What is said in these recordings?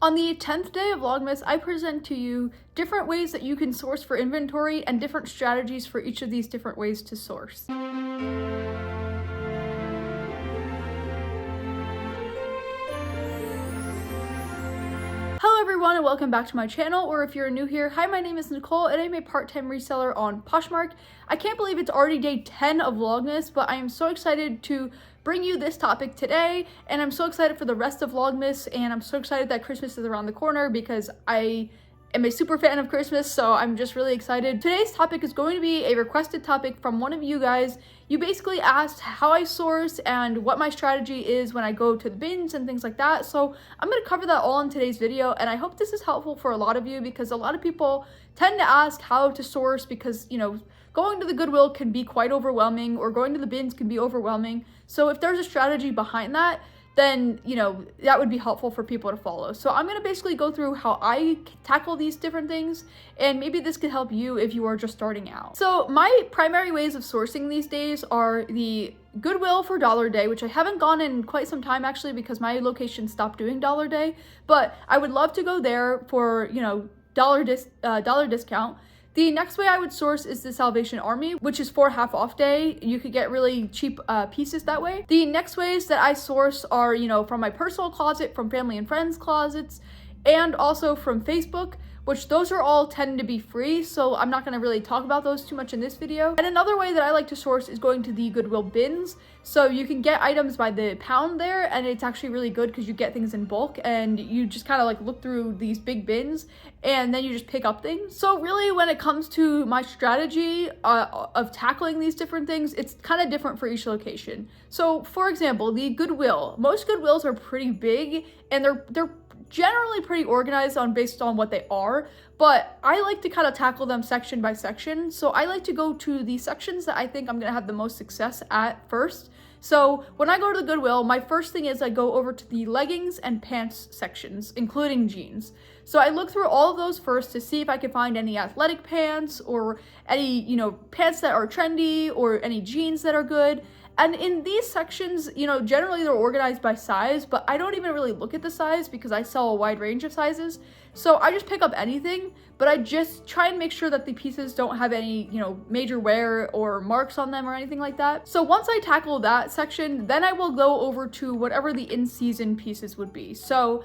On the 10th day of Vlogmas, I present to you different ways that you can source for inventory and different strategies for each of these different ways to source. Hello everyone and welcome back to my channel, or if you're new here, hi, my name is Nicole and I'm a part-time reseller on Poshmark. I can't believe it's already day 10 of Vlogmas, but I am so excited to bring you this topic today, and I'm so excited for the rest of Vlogmas, and I'm so excited that Christmas is around the corner because I am a super fan of Christmas, so I'm just really excited. Today's topic is going to be a requested topic from one of you guys. You basically asked how I source and what my strategy is when I go to the bins and things like that, so I'm going to cover that all in today's video, and I hope this is helpful for a lot of you because a lot of people tend to ask how to source because, you know, going to the Goodwill can be quite overwhelming, or going to the bins can be overwhelming. So if there's a strategy behind that, then, you know, that would be helpful for people to follow. So I'm going to basically go through how I tackle these different things, and maybe this could help you if you are just starting out. So my primary ways of sourcing these days are the Goodwill for Dollar Day, which I haven't gone in quite some time actually because my location stopped doing Dollar Day, but I would love to go there for, you know, dollar discount. The next way I would source is the Salvation Army, which is for half off day. You could get really cheap pieces that way. The next ways that I source are, you know, from my personal closet, from family and friends closets, and also from Facebook, which those are all tend to be free, so I'm not going to really talk about those too much in this video. And another way that I like to source is going to the Goodwill bins. So you can get items by the pound there, and it's actually really good because you get things in bulk and you just kind of like look through these big bins and then you just pick up things. So really when it comes to my strategy of tackling these different things, it's kind of different for each location. So for example, the Goodwill, most Goodwills are pretty big and they're generally pretty organized based on what they are, but I like to kind of tackle them section by section. So I like to go to the sections that I think I'm gonna have the most success at first. So when I go to the Goodwill, my first thing is I go over to the leggings and pants sections, including jeans. So I look through all of those first to see if I can find any athletic pants or any, you know, pants that are trendy or any jeans that are good. And in these sections, you know, generally they're organized by size, but I don't even really look at the size because I sell a wide range of sizes. So I just pick up anything, but I just try and make sure that the pieces don't have any, you know, major wear or marks on them or anything like that. So once I tackle that section, then I will go over to whatever the in-season pieces would be. So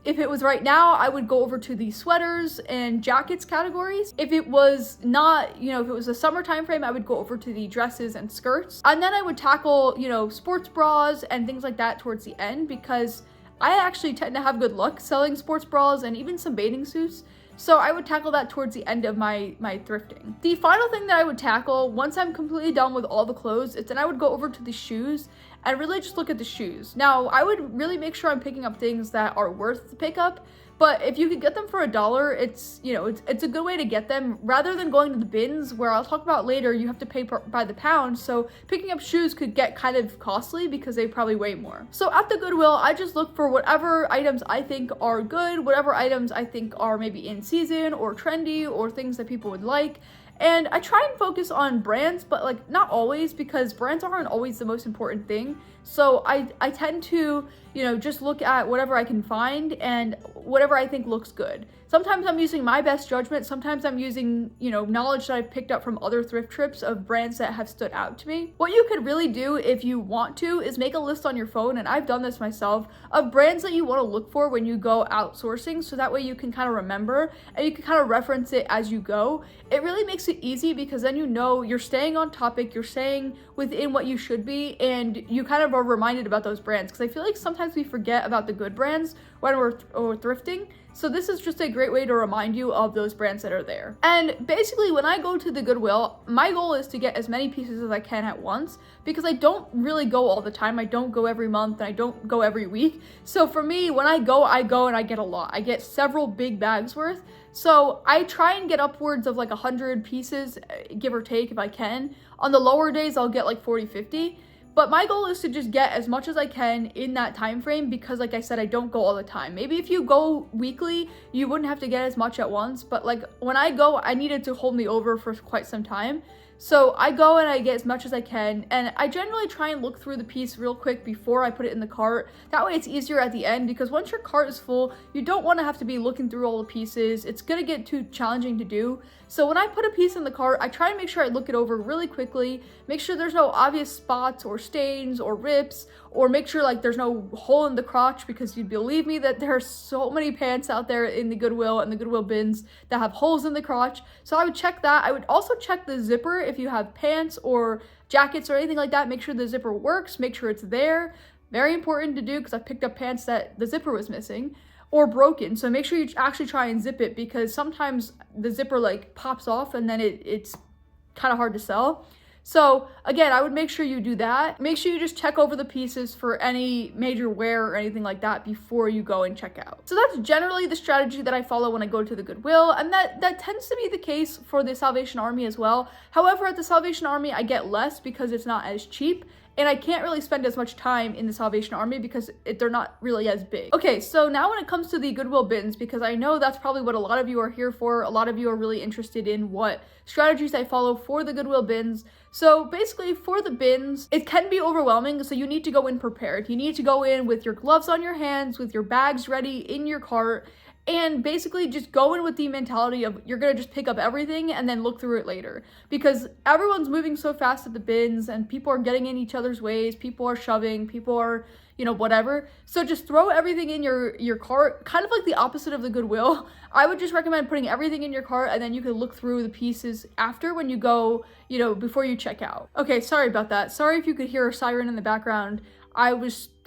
if it was right now, I would go over to the sweaters and jackets categories. If it was not, you know, if it was a summer time frame, I would go over to the dresses and skirts. And then I would tackle, you know, sports bras and things like that towards the end because I actually tend to have good luck selling sports bras and even some bathing suits. So I would tackle that towards the end of my thrifting. The final thing that I would tackle once I'm completely done with all the clothes is then I would go over to the shoes and really just look at the shoes. Now, I would really make sure I'm picking up things that are worth the pickup, but if you could get them for $1, it's, you know, it's a good way to get them rather than going to the bins where I'll talk about later, you have to pay by the pound. So picking up shoes could get kind of costly because they probably weigh more. So at the Goodwill, I just look for whatever items I think are good, whatever items I think are maybe in season or trendy or things that people would like. And I try and focus on brands, but like not always, because brands aren't always the most important thing. So I tend to, you know, just look at whatever I can find and whatever I think looks good. Sometimes I'm using my best judgment. Sometimes I'm using, you know, knowledge that I've picked up from other thrift trips of brands that have stood out to me. What you could really do if you want to is make a list on your phone, and I've done this myself, of brands that you want to look for when you go outsourcing, so that way you can kind of remember and you can kind of reference it as you go. It really makes it easy because then you know you're staying on topic, you're staying within what you should be, and you kind of are reminded about those brands, because I feel like sometimes we forget about the good brands when we're thrifting. So this is just a great way to remind you of those brands that are there. And basically when I go to the Goodwill, my goal is to get as many pieces as I can at once because I don't really go all the time. I don't go every month and I don't go every week. So for me, when I go and I get a lot. I get several big bags worth. So I try and get upwards of like 100 pieces, give or take if I can. On the lower days, I'll get like 40, 50. But my goal is to just get as much as I can in that time frame because, like I said, I don't go all the time. Maybe if you go weekly, you wouldn't have to get as much at once. But like when I go, I needed to hold me over for quite some time. So I go and I get as much as I can, and I generally try and look through the piece real quick before I put it in the cart. That way it's easier at the end, because once your cart is full, you don't want to have to be looking through all the pieces. It's gonna get too challenging to do. So when I put a piece in the cart, I try to make sure I look it over really quickly, make sure there's no obvious spots or stains or rips, or make sure like there's no hole in the crotch, because you'd believe me that there are so many pants out there in the Goodwill and the Goodwill bins that have holes in the crotch. So I would check that. I would also check the zipper if you have pants or jackets or anything like that. Make sure the zipper works, make sure it's there. Very important to do, because I picked up pants that the zipper was missing or broken. So make sure you actually try and zip it, because sometimes the zipper like pops off and then it's kind of hard to sell. So again, I would make sure you do that. Make sure you just check over the pieces for any major wear or anything like that before you go and check out. So that's generally the strategy that I follow when I go to the Goodwill, and that tends to be the case for the Salvation Army as well. However, at the Salvation Army, I get less because it's not as cheap, and I can't really spend as much time in the Salvation Army because they're not really as big. Okay, so now when it comes to the Goodwill bins, because I know that's probably what a lot of you are here for, a lot of you are really interested in what strategies I follow for the Goodwill bins. So basically for the bins, it can be overwhelming, so you need to go in prepared. You need to go in with your gloves on your hands, with your bags ready in your cart, and basically just go in with the mentality of you're gonna just pick up everything and then look through it later, because everyone's moving so fast at the bins and people are getting in each other's ways, people are shoving, people are, you know, whatever. So just throw everything in your cart, kind of like the opposite of the Goodwill. I would just recommend putting everything in your cart, and then you can look through the pieces after when you go, you know, before you check out. Okay, sorry about that. Sorry if you could hear a siren in the background. I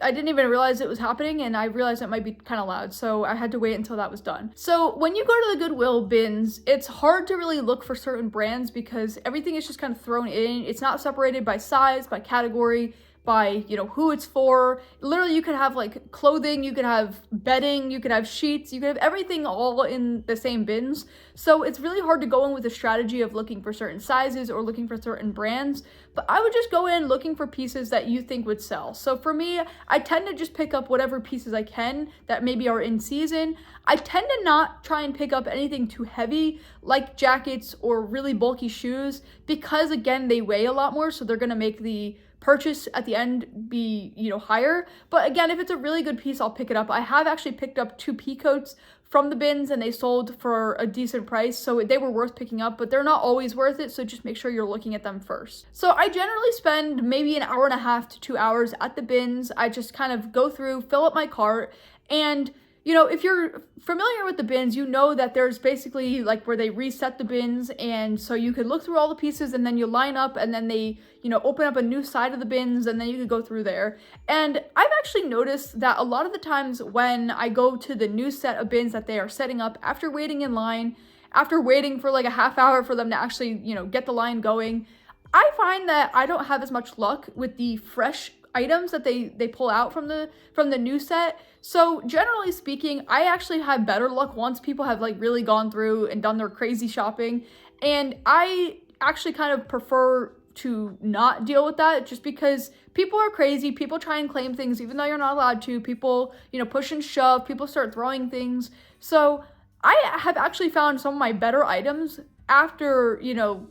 didn't even realize it was happening, and I realized it might be kind of loud, so I had to wait until that was done. So when you go to the Goodwill bins, it's hard to really look for certain brands because everything is just kind of thrown in. It's not separated by size, by category, by, you know, who it's for. Literally, you could have like clothing, you could have bedding, you could have sheets, you could have everything all in the same bins. So it's really hard to go in with a strategy of looking for certain sizes or looking for certain brands, but I would just go in looking for pieces that you think would sell. So for me, I tend to just pick up whatever pieces I can that maybe are in season. I tend to not try and pick up anything too heavy like jackets or really bulky shoes, because again, they weigh a lot more, so they're gonna make the purchase at the end be, you know, higher. But again, if it's a really good piece, I'll pick it up. I have actually picked up 2 pea coats from the bins and they sold for a decent price, so they were worth picking up, but they're not always worth it, so just make sure you're looking at them first. So I generally spend maybe an hour and a half to 2 hours at the bins. I just kind of go through, fill up my cart, and you know, if you're familiar with the bins, you know that there's basically like where they reset the bins, and so you could look through all the pieces and then you line up and then they, you know, open up a new side of the bins and then you could go through there. And I've actually noticed that a lot of the times when I go to the new set of bins that they are setting up after waiting in line, after waiting for like a half hour for them to actually, you know, get the line going, I find that I don't have as much luck with the fresh items that they pull out from the new set. So generally speaking, I actually have better luck once people have like really gone through and done their crazy shopping, and I actually kind of prefer to not deal with that, just because people are crazy. People try and claim things even though you're not allowed to. People, you know, push and shove, people start throwing things. So I have actually found some of my better items after, you know,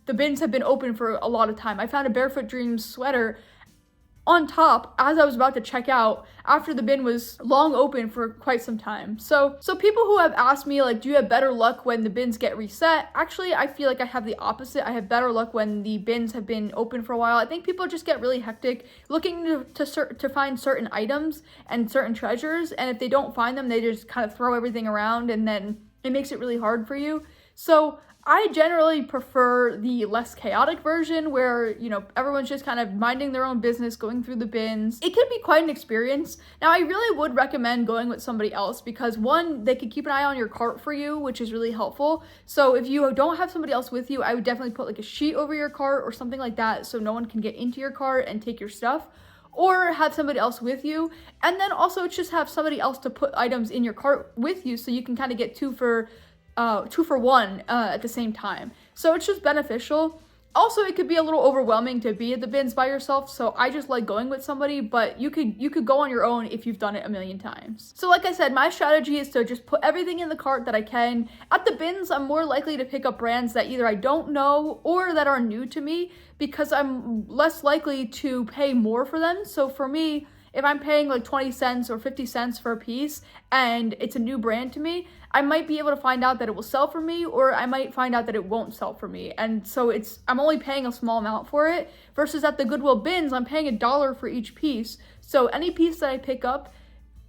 the bins have been open for a lot of time. I found a Barefoot Dreams sweater on top as I was about to check out after the bin was long open for quite some time. So people who have asked me like, do you have better luck when the bins get reset? Actually, I feel like I have the opposite. I have better luck when the bins have been open for a while. I think people just get really hectic looking to find certain items and certain treasures, and if they don't find them, they just kind of throw everything around, and then it makes it really hard for you. So I generally prefer the less chaotic version where, you know, everyone's just kind of minding their own business, going through the bins. It can be quite an experience. Now, I really would recommend going with somebody else because, one, they could keep an eye on your cart for you, which is really helpful. So if you don't have somebody else with you, I would definitely put like a sheet over your cart or something like that so no one can get into your cart and take your stuff. Or have somebody else with you, and then also just have somebody else to put items in your cart with you so you can kind of get two for one at the same time. So it's just beneficial. Also, it could be a little overwhelming to be at the bins by yourself, so I just like going with somebody, but you could go on your own if you've done it a million times. So like I said, my strategy is to just put everything in the cart that I can. At the bins, I'm more likely to pick up brands that either I don't know or that are new to me, because I'm less likely to pay more for them. So for me, if I'm paying like 20 cents or 50 cents for a piece and it's a new brand to me, I might be able to find out that it will sell for me, or I might find out that it won't sell for me. And so I'm only paying a small amount for it, versus at the Goodwill bins, I'm paying $1 for each piece. So any piece that I pick up,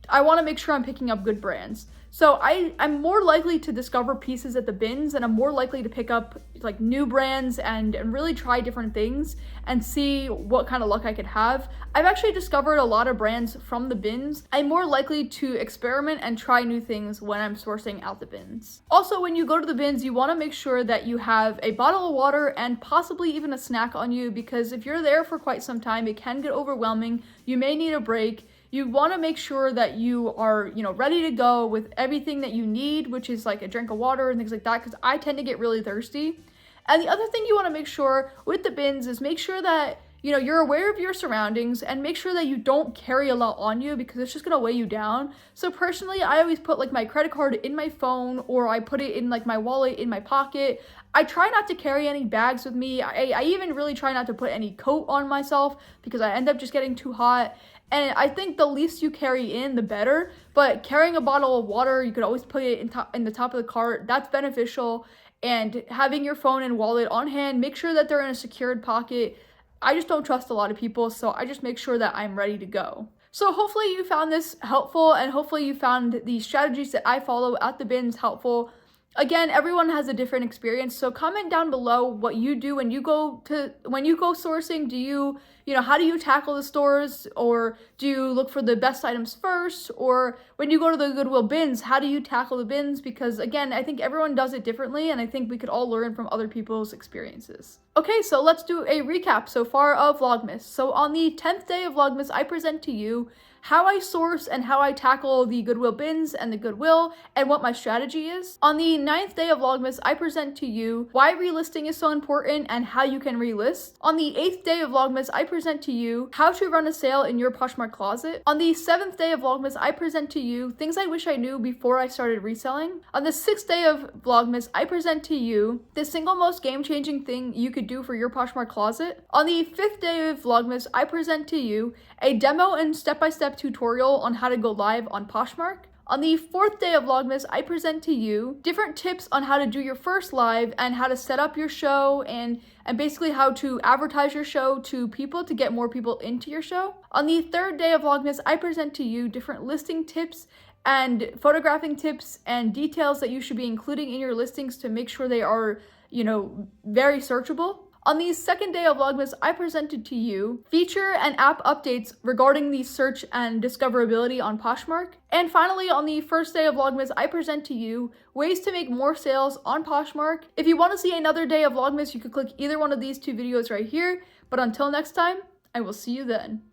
I want to make sure I'm picking up good brands. So I'm more likely to discover pieces at the bins, and I'm more likely to pick up like new brands and really try different things and see what kind of luck I could have. I've actually discovered a lot of brands from the bins. I'm more likely to experiment and try new things when I'm sourcing out the bins. Also, when you go to the bins, you want to make sure that you have a bottle of water and possibly even a snack on you, because if you're there for quite some time, it can get overwhelming. You may need a break. You want to make sure that you are, ready to go with everything that you need, which is like a drink of water and things like that, because I tend to get really thirsty. And the other thing you want to make sure with the bins is make sure that, you're aware of your surroundings, and make sure that you don't carry a lot on you, because it's just going to weigh you down. So personally, I always put like my credit card in my phone, or I put it in like my wallet in my pocket. I try not to carry any bags with me. I even really try not to put any coat on myself, because I end up just getting too hot. And I think the least you carry in, the better. But carrying a bottle of water, you could always put it in the top of the cart. That's beneficial. And having your phone and wallet on hand, make sure that they're in a secured pocket. I just don't trust a lot of people, so I just make sure that I'm ready to go. So hopefully you found this helpful, and hopefully you found the strategies that I follow at the bins helpful. Again, everyone has a different experience, so comment down below what you do when you go sourcing. Do you, how do you tackle the stores, or do you look for the best items first? Or when you go to the Goodwill bins, how do you tackle the bins? Because again, I think everyone does it differently, and I think we could all learn from other people's experiences. Okay, so let's do a recap so far of Vlogmas. So on the 10th day of Vlogmas, I present to you how I source and how I tackle the Goodwill bins and the Goodwill, and what my strategy is. On the 9th day of Vlogmas, I present to you why relisting is so important and how you can relist. On the 8th day of Vlogmas, I present to you how to run a sale in your Poshmark closet. On the 7th day of Vlogmas, I present to you things I wish I knew before I started reselling. On the 6th day of Vlogmas, I present to you the single most game-changing thing you could do for your Poshmark closet. On the 5th day of Vlogmas, I present to you a demo and step-by-step tutorial on how to go live on Poshmark. On the 4th day of Vlogmas, I present to you different tips on how to do your first live and how to set up your show and basically how to advertise your show to people to get more people into your show. On the 3rd day of Vlogmas, I present to you different listing tips and photographing tips and details that you should be including in your listings to make sure they are, very searchable. On the 2nd day of Vlogmas, I presented to you feature and app updates regarding the search and discoverability on Poshmark. And finally, on the 1st day of Vlogmas, I present to you ways to make more sales on Poshmark. If you want to see another day of Vlogmas, you could click either one of these two videos right here. But until next time, I will see you then.